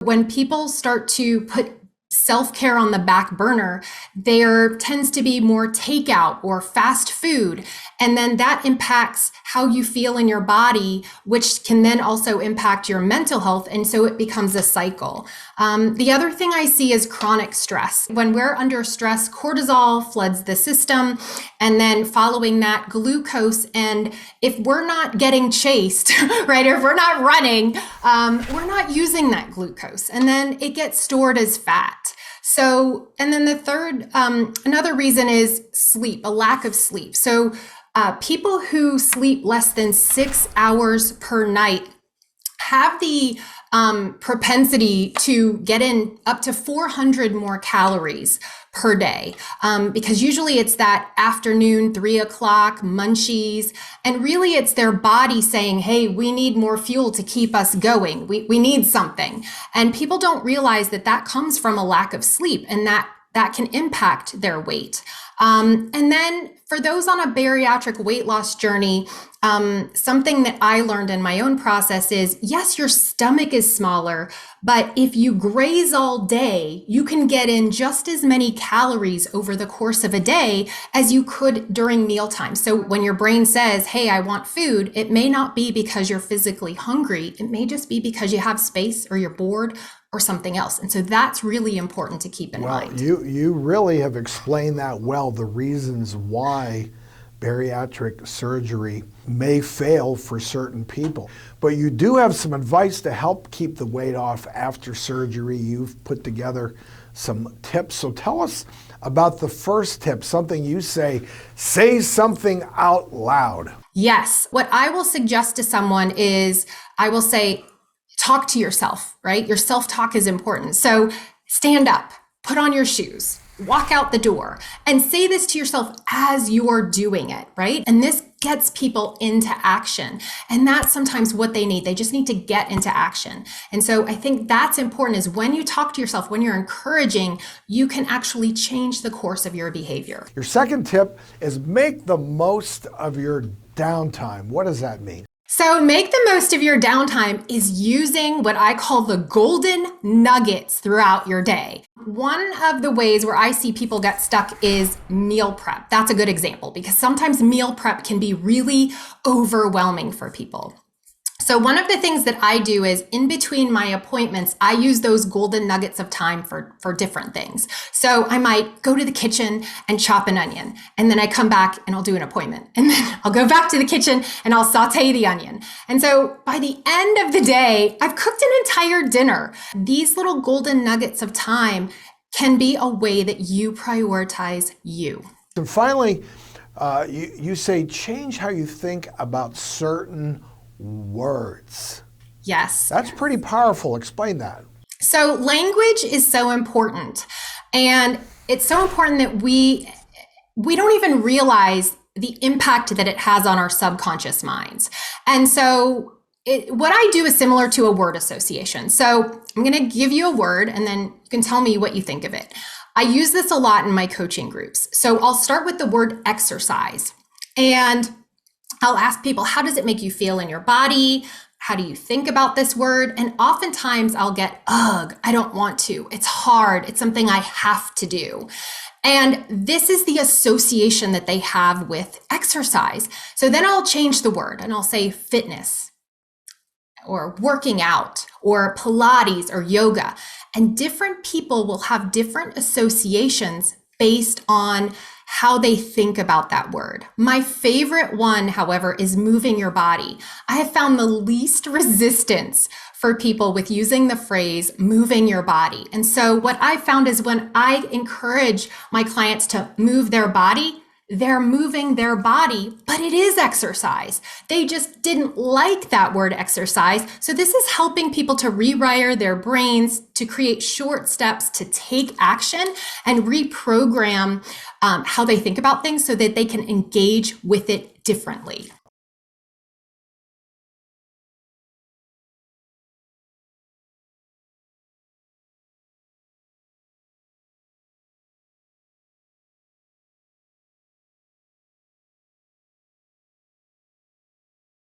When people start to put self-care on the back burner, there tends to be more takeout or fast food. And then that impacts how you feel in your body, which can then also impact your mental health. And so it becomes a cycle. The other thing I see is chronic stress. When we're under stress, cortisol floods the system, and then following that, glucose. And if we're not getting chased, right, or if we're not running, we're not using that glucose. And then it gets stored as fat. So, and then the third, another reason is sleep, a lack of sleep. So people who sleep less than 6 hours per night have the propensity to get in up to 400 more calories per day, because usually it's that afternoon 3 o'clock munchies, and really it's their body saying, hey, we need more fuel to keep us going. We need something. And people don't realize that that comes from a lack of sleep, and that can impact their weight. And then for those on a bariatric weight loss journey, something that I learned in my own process is, yes, your stomach is smaller, but if you graze all day, you can get in just as many calories over the course of a day as you could during mealtime. So when your brain says, hey, I want food, it may not be because you're physically hungry. It may just be because you have space or you're bored or something else. And so that's really important to keep in mind. You really have explained that well, the reasons why bariatric surgery may fail for certain people. But you do have some advice to help keep the weight off after surgery. You've put together some tips. So tell us about the first tip, something you say something out loud. Yes. What I will suggest to someone is, I will say, talk to yourself, right? Your self-talk is important. So stand up, put on your shoes, walk out the door, and say this to yourself as you're doing it, right? And this gets people into action. And that's sometimes what they need. They just need to get into action. And so I think that's important, is when you talk to yourself, when you're encouraging, you can actually change the course of your behavior. Your second tip is make the most of your downtime. What does that mean? So make the most of your downtime is using what I call the golden nuggets throughout your day. One of the ways where I see people get stuck is meal prep. That's a good example, because sometimes meal prep can be really overwhelming for people. So one of the things that I do is, in between my appointments, I use those golden nuggets of time for different things. So I might go to the kitchen and chop an onion, and then I come back and I'll do an appointment. And then I'll go back to the kitchen and I'll saute the onion. And so by the end of the day, I've cooked an entire dinner. These little golden nuggets of time can be a way that you prioritize you. And finally, you say change how you think about certain words. Yes. That's pretty powerful. Explain that. So language is so important. And it's so important that we don't even realize the impact that it has on our subconscious minds. And so what I do is similar to a word association. So I'm going to give you a word, and then you can tell me what you think of it. I use this a lot in my coaching groups. So I'll start with the word exercise. And I'll ask people, how does it make you feel in your body? How do you think about this word? And oftentimes I'll get, ugh, I don't want to. It's hard. It's something I have to do. And this is the association that they have with exercise. So then I'll change the word and I'll say fitness, or working out, or Pilates, or yoga. And different people will have different associations based on how they think about that word. My favorite one, however, is moving your body. I have found the least resistance for people with using the phrase moving your body. And so what I found is, when I encourage my clients to move their body, they're moving their body, but it is exercise. They just didn't like that word exercise. So this is helping people to rewire their brains, to create short steps, to take action and reprogram how they think about things so that they can engage with it differently.